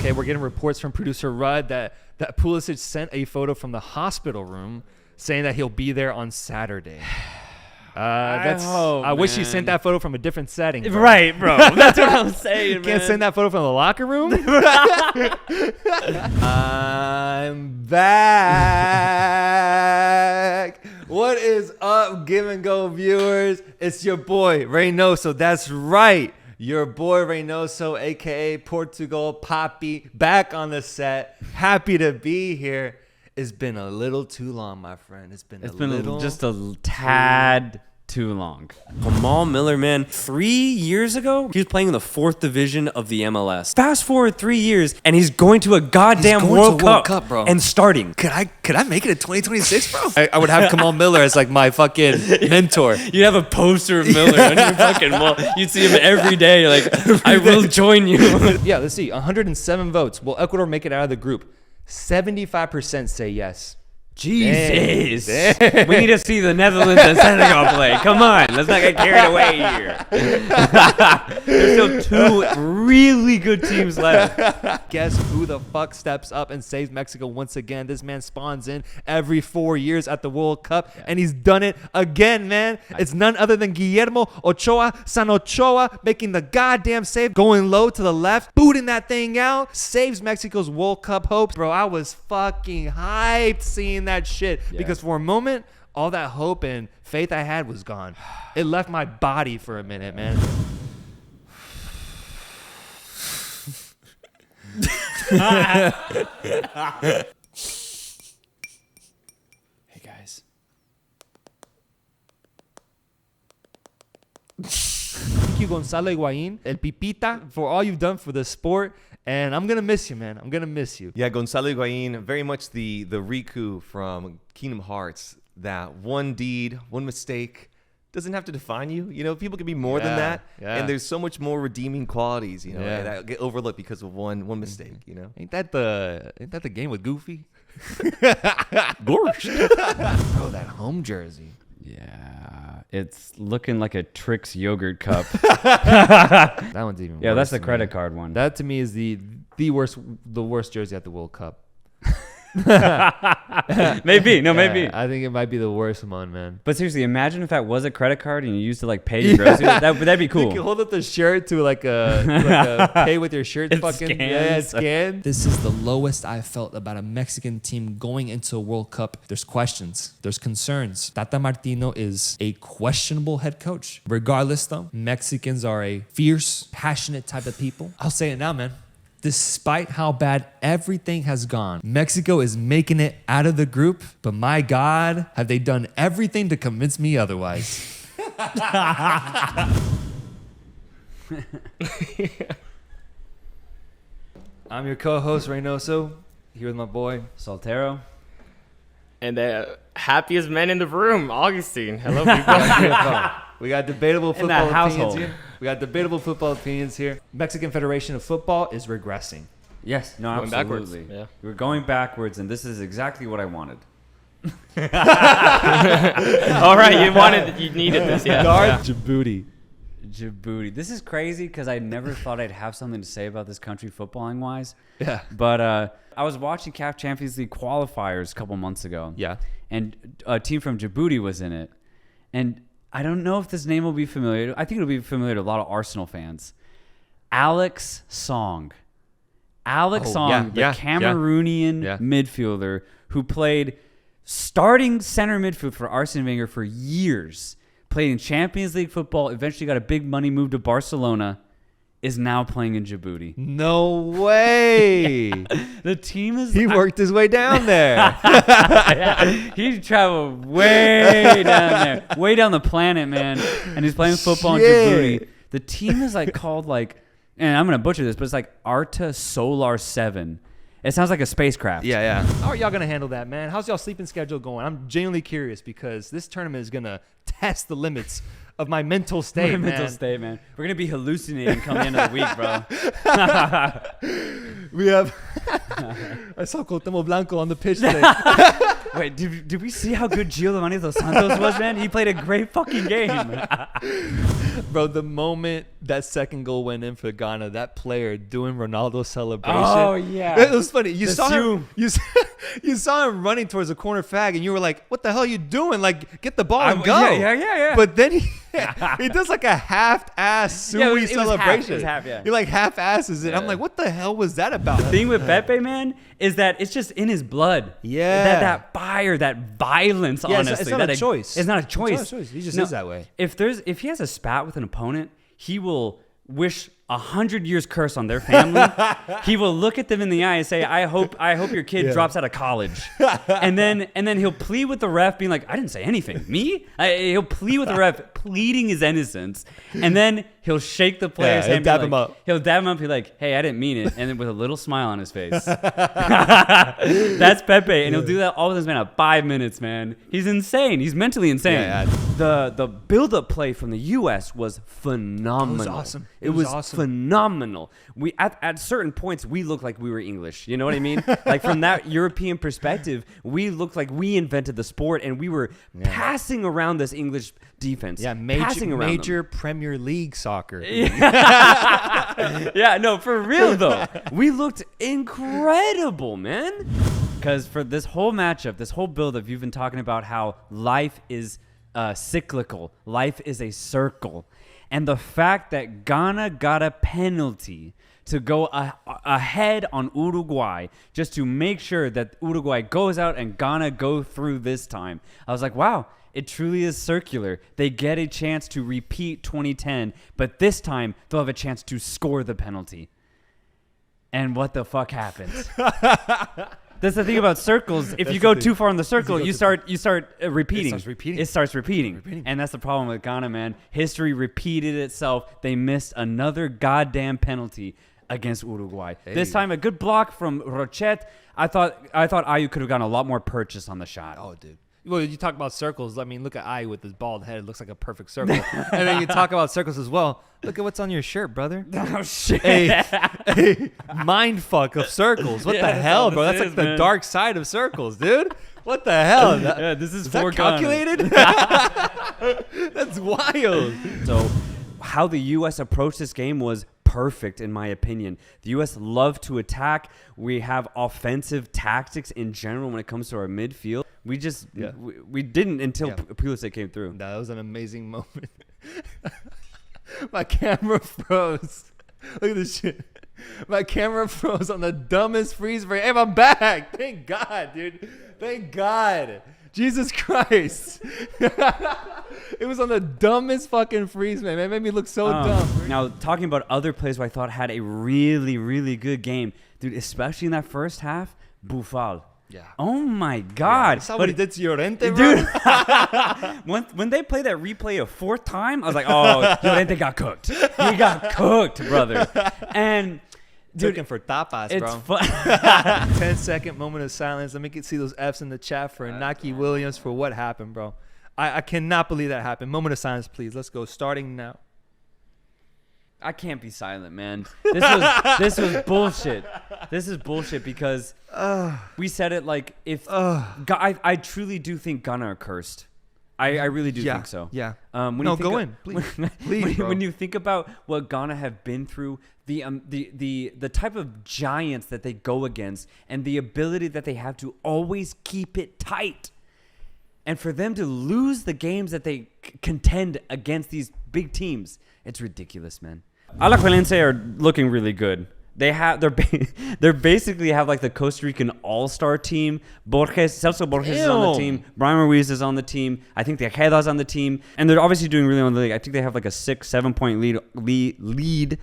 Okay, we're getting reports from producer Rudd that Pulisic sent a photo from the hospital room saying that he'll be there on Saturday. I wish he sent that photo from a different setting. Bro. Right, bro. That's what I'm saying, man. Can't send that photo from the locker room? I'm back. What is up, Give and Go viewers? It's your boy, Reynoso. That's right. Your boy, Reynoso, a.k.a. Portugal Papi, back on the set. Happy to be here. It's been a little too long, my friend. It's been just a tad too long. Jamal Miller, man, 3 years ago, he was playing in the 4th division of the MLS. Fast forward 3 years, and he's going to a goddamn World Cup, bro. And starting. Could I make it in 2026, bro? I would have Jamal Miller as like my fucking mentor. You'd have a poster of Miller on your fucking wall. You'd see him every day. You're like, I will join you. Yeah, let's see. 107 votes. Will Ecuador make it out of the group? 75% say yes. Jesus. Dang. We need to see the Netherlands and Senegal play. Come on. Let's not get carried away here. There's still 2 really good teams left. Guess who the fuck steps up and saves Mexico once again? This man spawns in every 4 years at the World Cup, and he's done it again, man. It's none other than Guillermo Ochoa, San Ochoa, making the goddamn save, going low to the left, booting that thing out, saves Mexico's World Cup hopes. Bro, I was fucking hyped seeing that shit because for a moment all that hope and faith I had was gone. It left my body for a minute, man. Hey guys. Thank you, Gonzalo Higuain, El Pipita, for all you've done for the sport. And I'm going to miss you, man. I'm going to miss you. Yeah, Gonzalo Higuain, very much the Riku from Kingdom Hearts. That one deed, one mistake doesn't have to define you. You know, people can be more than that. Yeah. And there's so much more redeeming qualities, you know, that get overlooked because of one mistake, you know. Ain't that the game with Goofy? Gosh. Bro, that home jersey. Yeah, it's looking like a Trix yogurt cup. That one's even worse. Yeah, that's the credit card one. That to me is the worst jersey at the World Cup. Maybe. Maybe. I think it might be the worst one, man. But seriously, imagine if that was a credit card and you used to like pay your groceries. That'd be cool. You can hold up the shirt to like a pay with your shirt fucking scan. This is the lowest I've felt about a Mexican team going into a World Cup. There's questions. There's concerns. Tata Martino is a questionable head coach. Regardless, though, Mexicans are a fierce, passionate type of people. I'll say it now, man. Despite how bad everything has gone, Mexico is making it out of the group, but my God, have they done everything to convince me otherwise. I'm your co-host, Reynoso, here with my boy, Soltero. And the happiest man in the room, Augustine. Hello, people. We got debatable In that football opinions household. here. We got debatable football opinions here. Mexican Federation of Football is regressing. Yes, no, Going absolutely. backwards, yeah. We're going backwards, and this is exactly what I wanted. All right, you needed this, yeah. Djibouti. Djibouti. This is crazy because I never thought I'd have something to say about this country footballing wise. Yeah. But I was watching CAF Champions League qualifiers a couple months ago. Yeah. And a team from Djibouti was in it. And I don't know if this name will be familiar. I think it'll be familiar to a lot of Arsenal fans. Alex Song. Alex Song, the Cameroonian midfielder who played starting center midfield for Arsene Wenger for years. Played in Champions League football, eventually got a big money move to Barcelona, is now playing in Djibouti. No way. The team is... He worked his way down there. He traveled way down there. Way down the planet, man. And he's playing football in Djibouti. The team is like called like... And I'm going to butcher this, but it's like Arta Solar 7. It sounds like a spacecraft. Yeah. How are y'all going to handle that, man? How's y'all sleeping schedule going? I'm genuinely curious because this tournament is going to test the limits of my mental state, man. Mental state, man. We're going to be hallucinating come the end of the week, bro. We have I saw Cuauhtemoc Blanco on the pitch today. Wait, did we see how good Giovanni Dos Santos was, man? He played a great fucking game. Bro, the moment that second goal went in for Ghana, that player doing Ronaldo's celebration. Oh, yeah. It was funny. You The saw Sioux. him. You saw him running towards the corner flag, and you were like, "What the hell are you doing? Like, get the ball and go." Yeah. But then he does like a half-ass Yeah, it Sui was half. celebration. It was half, yeah. He like half-asses it. Yeah. I'm like, what the hell was that about? The thing with Pepe, man, is that it's just in his blood. Yeah. That fire, that violence, Yeah, honestly. it's not a choice. It's not a choice. It's not a choice. He just is that way. If he has a spat with an opponent, he will wish 100 years curse on their family. He will look at them in the eye and say, I hope your kid drops out of college. and then he'll plead with the ref, being like, I didn't say anything. Me? He'll plead with the ref, pleading his innocence. And then he'll shake the player's hand. He'll dab him up. He'll dab him up, be like, hey, I didn't mean it. And then with a little smile on his face. That's Pepe. And he'll do that all with his man at 5 minutes, man. He's insane. He's mentally insane. Yeah. The build-up play from the U.S. was phenomenal. It was awesome. It was awesome. Phenomenal. We at certain points we looked like we were English. You know what I mean? Like from that European perspective, we looked like we invented the sport, and we were passing around this English defense. Yeah, major Premier League soccer. Yeah, no, for real though. We looked incredible, man. Because for this whole matchup, this whole build-up, you've been talking about how life is cyclical. Life is a circle. And the fact that Ghana got a penalty to go ahead on Uruguay just to make sure that Uruguay goes out and Ghana go through this time. I was like, wow, it truly is circular. They get a chance to repeat 2010, but this time they'll have a chance to score the penalty. And what the fuck happens? That's the thing about circles. If you go too far in the circle, you start repeating. It starts repeating. And that's the problem with Ghana, man. History repeated itself. They missed another goddamn penalty against Uruguay. Hey. This time, a good block from Rochet. I thought Ayu could have gotten a lot more purchase on the shot. Oh, dude. Well, you talk about circles. I mean, look at Ayu with his bald head. It looks like a perfect circle. And then you talk about circles as well. Look at what's on your shirt, brother. Oh, shit. A mind fuck of circles. What the hell, bro? That's like the dark side of circles, dude. What the hell? Yeah, this is that calculated? That's wild. So how the U.S. approached this game was perfect, in my opinion. The U.S. love to attack. We have offensive tactics in general when it comes to our midfield. We just we didn't until Pulisic came through. That was an amazing moment. My camera froze. Look at this shit. My camera froze on the dumbest freeze frame. Hey, I'm back. Thank God, dude. Thank God. Jesus Christ. It was on the dumbest fucking freeze, man. It made me look so dumb. Now, talking about other players who I thought had a really, really good game, dude, especially in that first half, Boufal. Yeah. Oh my God. You saw what he did to Llorente, bro? Dude. when they played that replay a fourth time, I was like, oh, Llorente got cooked. He got cooked, brother. And dude, took him for tapas, it's bro. fun. 10-second moment of silence. Let me see those F's in the chat for Inaki Williams for what happened, bro. I cannot believe that happened. Moment of silence, please. Let's go. Starting now. I can't be silent, man. This was bullshit. This is bullshit because we said it like if I truly do think Ghana are cursed. I really do think so. Yeah. Go in, please. Please, bro. When you think about what Ghana have been through, the type of giants that they go against, and the ability that they have to always keep it tight, and for them to lose the games that they contend against these big teams, it's ridiculous, man. Alajuelense are looking really good. They're basically have like the Costa Rican all-star team. Celso Borges is on the team. Brian Ruiz is on the team. I think Tejeda's on the team, and they're obviously doing really well in the league. I think they have like a 6-7 point lead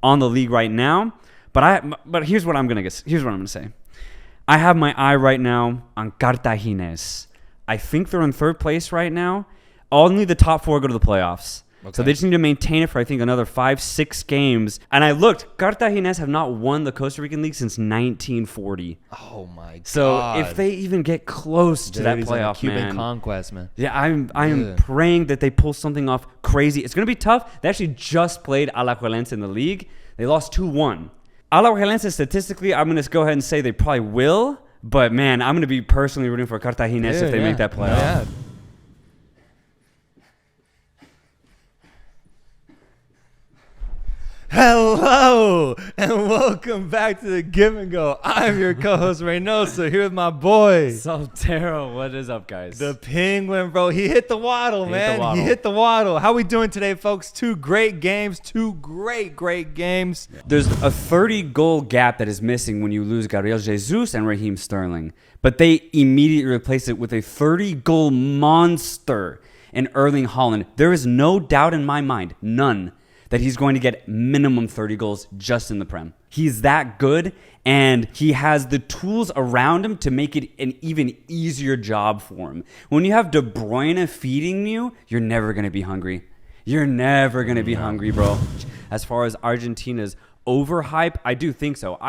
on the league right now. But here's what I'm gonna say. I have my eye right now on Cartagines. I think they're in third place right now. Only the top 4 go to the playoffs. Okay. So they just need to maintain it for, I think, another 5-6 games. And I looked, Cartagines have not won the Costa Rican League since 1940. Oh, my God. So if they even get close to that playoff, Cuban conquest, man. Yeah, I'm praying that they pull something off crazy. It's going to be tough. They actually just played Alajuelense in the league. They lost 2-1. Alajuelense, statistically, I'm going to go ahead and say they probably will. But, man, I'm going to be personally rooting for Cartaginés if they make that playoff. Yeah. Hello and welcome back to the Give and Go. I'm your co-host Reynoso here with my boy Soltero, what is up, guys? the Penguin, bro. He hit the waddle, man. He hit the waddle. How we doing today, folks? Two great games. Two great games. There's a 30-goal gap that is missing when you lose Gabriel Jesus and Raheem Sterling. But they immediately replace it with a 30-goal monster in Erling Haaland. There is no doubt in my mind, none, that he's going to get minimum 30 goals just in the Prem. He's that good, and he has the tools around him to make it an even easier job for him. When you have De Bruyne feeding you, you're never going to be hungry. You're never going to be hungry, bro. As far as Argentina's overhype, I do think so.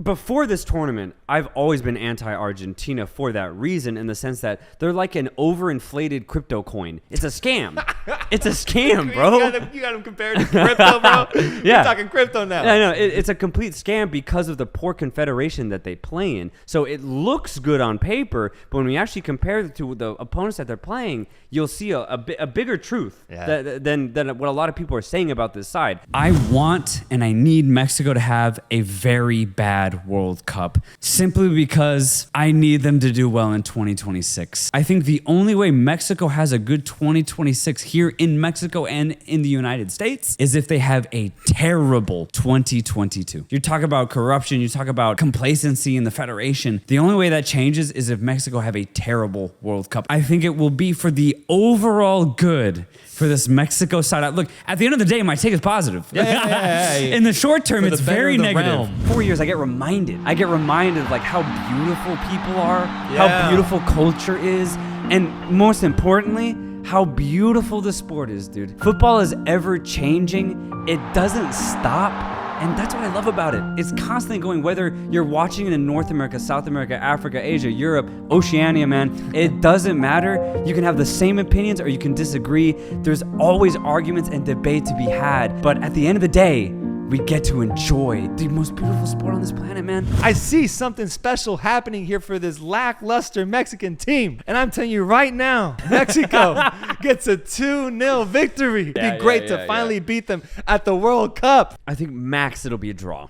Before this tournament, I've always been anti-Argentina for that reason, in the sense that they're like an overinflated crypto coin. It's a scam. It's a scam, bro. You got him compared to crypto, bro. Yeah. We're talking crypto now. I know. It's a complete scam because of the poor confederation that they play in. So it looks good on paper, but when we actually compare it to the opponents that they're playing, you'll see a bigger truth than what a lot of people are saying about this side. I want and I need Mexico to have a very bad World Cup, simply because I need them to do well in 2026. I think the only way Mexico has a good 2026 here in Mexico and in the United States is if they have a terrible 2022. You talk about corruption, you talk about complacency in the federation. The only way that changes is if Mexico have a terrible World Cup. I think it will be for the overall good for this Mexico side. Look, at the end of the day, my take is positive. Yeah. In the short term, For the it's better very of the negative. realm. 4 years, I get reminded of like how beautiful people are, how beautiful culture is, and most importantly, how beautiful the sport is, dude. Football is ever changing. It doesn't stop. And that's what I love about it. It's constantly going, whether you're watching it in North America, South America, Africa, Asia, Europe, Oceania, man. It doesn't matter. You can have the same opinions or you can disagree. There's always arguments and debate to be had. But at the end of the day, we get to enjoy the most beautiful sport on this planet, man. I see something special happening here for this lackluster Mexican team. And I'm telling you right now, Mexico gets a 2-0 victory. It'd be great to finally beat them at the World Cup. I think max it'll be a draw.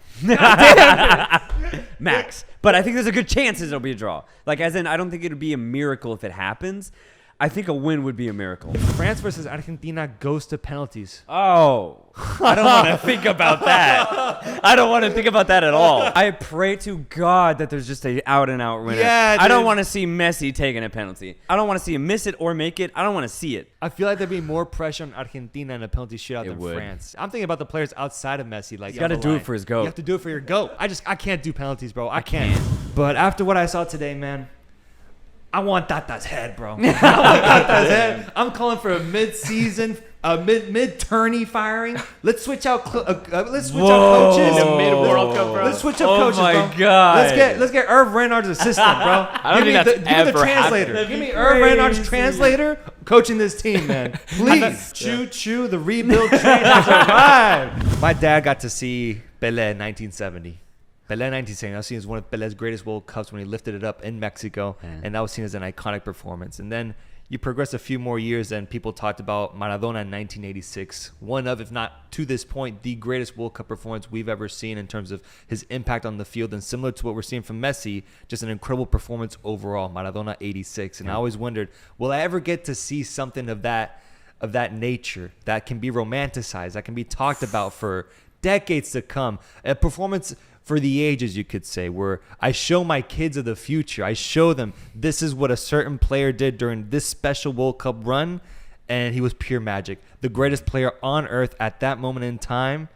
Max. But I think there's a good chance it'll be a draw. Like, as in, I don't think it'll be a miracle if it happens. I think a win would be a miracle. France versus Argentina goes to penalties. Oh, I don't want to think about that. I don't want to think about that at all. I pray to God that there's just a out-and-out winner. Yeah, I don't dude. want to see Messi taking a penalty. I don't want to see him miss it or make it. I don't want to see it. I feel like there'd be more pressure on Argentina in a penalty shootout than would. France. I'm thinking about the players outside of Messi. Like, You got to do it for his goat. You have to do it for your GOAT. I can't do penalties, bro. I can't. But after what I saw today, man, I want Tata's head, bro. I want Tata's head. I'm calling for a mid-season, mid-tourney firing. Let's switch out. Let's switch out coaches. In the mid-World Cup, bro. Let's switch up coaches, my bro. God. Let's get Irv Renard's assistant, bro. I don't think that's give me the ever translator. happened. Give me Irv Renard's translator coaching this team, man. Please. Choo-choo, the rebuild train has arrived. My dad got to see Pelé in 1970. Pelé 1970, I was seen as one of Pelé's greatest World Cups when he lifted it up in Mexico, and that was seen as an iconic performance. And then you progress a few more years, and people talked about Maradona in 1986, one of, if not to this point, the greatest World Cup performance we've ever seen in terms of his impact on the field, and similar to what we're seeing from Messi, just an incredible performance overall, Maradona 86. And I always wondered, will I ever get to see something of that nature that can be romanticized, that can be talked about for decades to come, a performance for the ages, you could say, where I show my kids of the future. I show them this is what a certain player did during this special World Cup run, and he was pure magic. The greatest player on earth at that moment in time.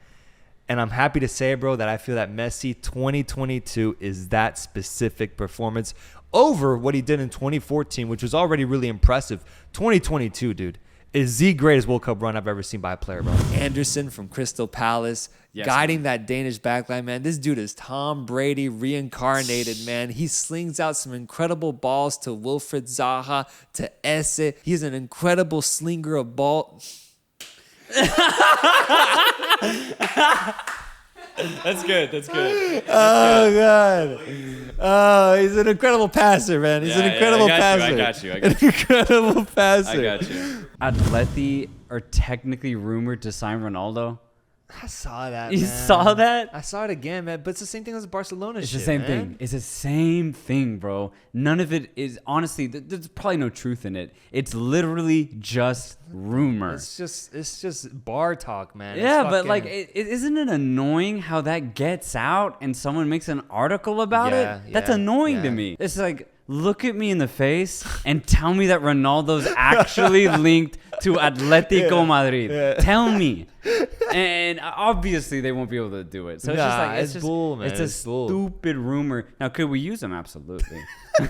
And I'm happy to say, bro, that I feel that Messi 2022 is that specific performance over what he did in 2014, which was already really impressive. 2022, dude, is the greatest World Cup run I've ever seen by a player, bro. Anderson from Crystal Palace, guiding that Danish backline, man. This dude is Tom Brady reincarnated, man. He slings out some incredible balls to Wilfried Zaha, to Esse. He's an incredible slinger of ball. That's good. That's good. Oh God! Oh, he's an incredible passer, man. He's an incredible passer. I got you. An incredible passer. I got you. Atleti are technically rumored to sign Ronaldo. I saw that. You man. saw that? I saw it again, man. But it's the same thing as Barcelona. It's shit, the same man. thing. It's the same thing, bro. None of it is honestly. There's probably no truth in it. It's literally just rumor. It's just bar talk, man. Yeah, It's but fucking- like, isn't it annoying how that gets out and someone makes an article about Yeah, it? That's yeah, annoying to yeah. me. It's like, look at me in the face and tell me that Ronaldo's actually linked to Atletico Madrid. yeah. Tell me. And obviously they won't be able to do it. So it's just Nah, like it's just bull, man. It's a It's bull. stupid rumor. Now, could we use them? Absolutely.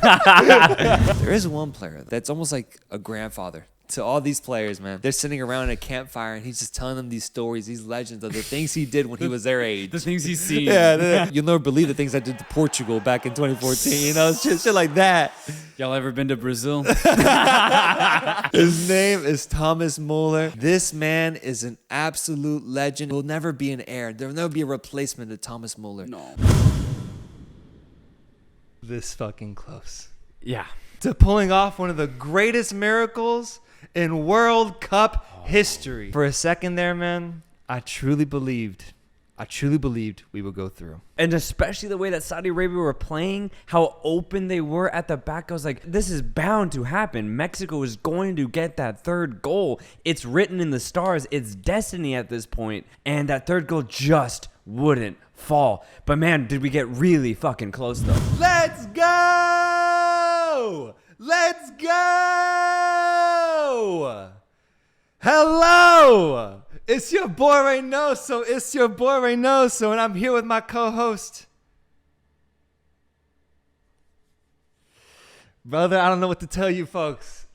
There is one player that's almost like a grandfather to all these players, man. They're sitting around at a campfire and he's just telling them these stories, these legends of the things he did when he was their age. The things he's seen. Yeah, you'll never believe the things I did to Portugal back in 2014. You know, it's just shit like that. Y'all ever been to Brazil? His name is Thomas Muller. This man is an absolute legend. Will never be an heir. There will never be a replacement to Thomas Muller. No. This fucking close Yeah. to pulling off one of the greatest miracles in World Cup history. For a second there, man, I truly believed we would go through. And especially the way that Saudi Arabia were playing, how open they were at the back. I was like, this is bound to happen. Mexico is going to get that third goal. It's written in the stars. It's destiny at this point. And that third goal just wouldn't fall. But man, did we get really fucking close though. Let's go! Let's go! Hello! It's your boy Reynoso, and I'm here with my co-host. Brother, I don't know what to tell you folks.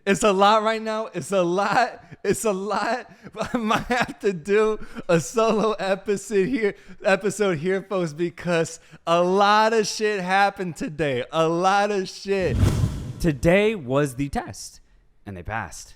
It's a lot right now. It's a lot. But I might have to do a solo episode here, folks, because a lot of shit happened today. A lot of shit. Today was the test. And they passed.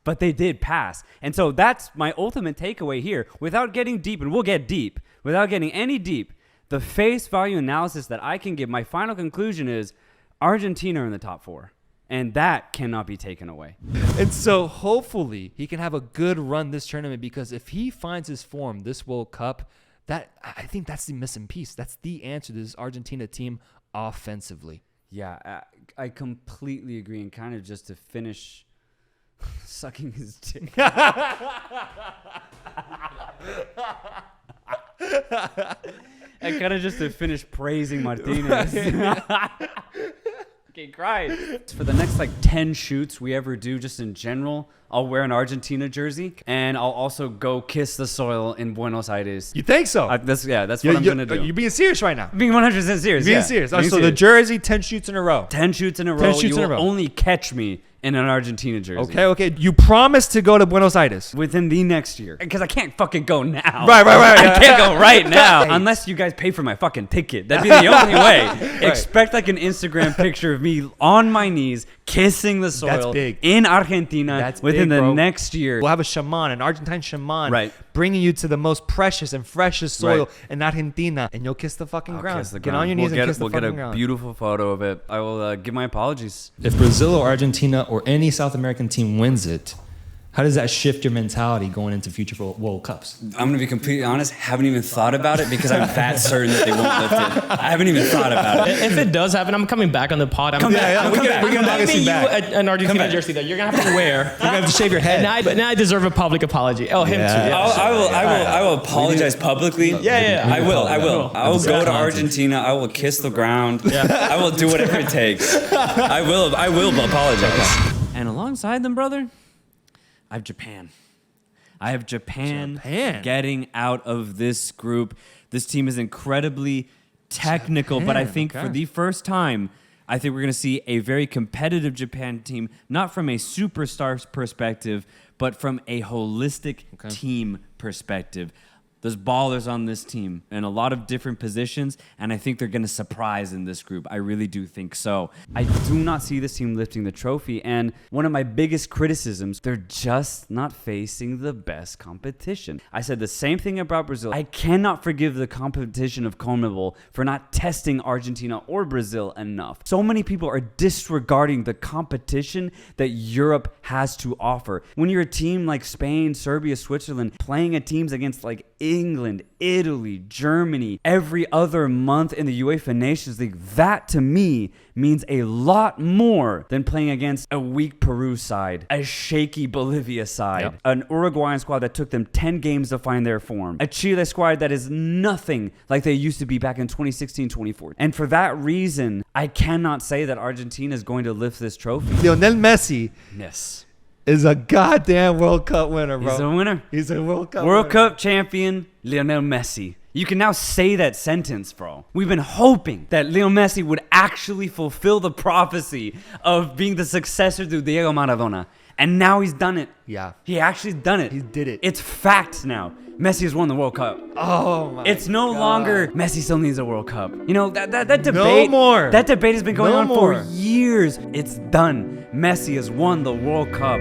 But they did pass. And so that's my ultimate takeaway here. Without getting deep, and we'll get deep, without getting any deep, the face value analysis that I can give, my final conclusion is Argentina are in the top 4. And that cannot be taken away. And so hopefully he can have a good run this tournament, because if he finds his form this World Cup, I think that's the missing piece. That's the answer to this Argentina team offensively. Yeah, I completely agree. And kind of just to finish sucking his dick. And kind of just to finish praising Martinez. Okay, Christ. For the next 10 shoots we ever do, just in general, I'll wear an Argentina jersey, and I'll also go kiss the soil in Buenos Aires. You think so? That's what I'm going to do. You're being serious right now. Being 100% serious. Being yeah. serious. Being So the serious. jersey, 10 shoots in a row. 10 shoots in a row. 10 shoots You in a will row. only catch me in an Argentina jersey. Okay. You promised to go to Buenos Aires. Within the next year. Because I can't fucking go now. Right. I can't go right now. Unless you guys pay for my fucking ticket. That'd be the only way. Expect an Instagram picture of me on my knees kissing the soil. That's big. In Argentina. That's within big, the bro. next year. We'll have a shaman, an Argentine shaman, Right. bringing you to the most precious and freshest soil Right. in Argentina, and you'll kiss the fucking I'll ground. kiss the Get ground. on your knees We'll and kiss the We'll get fucking a ground. beautiful photo of it. I will give my apologies. If Brazil or Argentina or any South American team wins it, how does that shift your mentality going into future World Cups? I'm going to be completely honest. Haven't even thought about it because I'm that certain that they won't lift it. I haven't even thought about it. If it does happen, I'm coming back on the pod. We're gonna giving you back. an Argentina jersey that you're gonna have to wear. You're gonna have to shave your head. And I deserve a public apology. Oh, him Yeah. too. Yeah. I will apologize publicly. Yeah. I will. I will go to content. Argentina. I will kiss the ground. I will do whatever it takes. I will apologize. And alongside them, brother, I have Japan. Japan getting out of this group. This team is incredibly technical, but I think for the first time, I think we're going to see a very competitive Japan team, not from a superstar perspective, but from a holistic team perspective. There's ballers on this team in a lot of different positions, and I think they're going to surprise in this group. I really do think so. I do not see this team lifting the trophy, and one of my biggest criticisms, they're just not facing the best competition. I said the same thing about Brazil. I cannot forgive the competition of CONMEBOL for not testing Argentina or Brazil enough. So many people are disregarding the competition that Europe has to offer. When you're a team like Spain, Serbia, Switzerland, playing at teams against like England, Italy, Germany, every other month in the UEFA Nations League, that to me means a lot more than playing against a weak Peru side, a shaky Bolivia side, an Uruguayan squad that took them 10 games to find their form, a Chile squad that is nothing like they used to be back in 2016, 2014. And for that reason, I cannot say that Argentina is going to lift this trophy. Lionel Messi is a goddamn World Cup winner, bro. He's a winner. He's a World Cup World winner. Cup champion, Lionel Messi. You can now say that sentence, bro. We've been hoping that Lionel Messi would actually fulfill the prophecy of being the successor to Diego Maradona. And now he's done it. Yeah. He actually done it. He did it. It's fact now. Messi has won the World Cup. Oh my It's no God. longer Messi still needs a World Cup. You know, that debate. No more. That debate has been going No on more. for years. It's done. Messi has won the World Cup.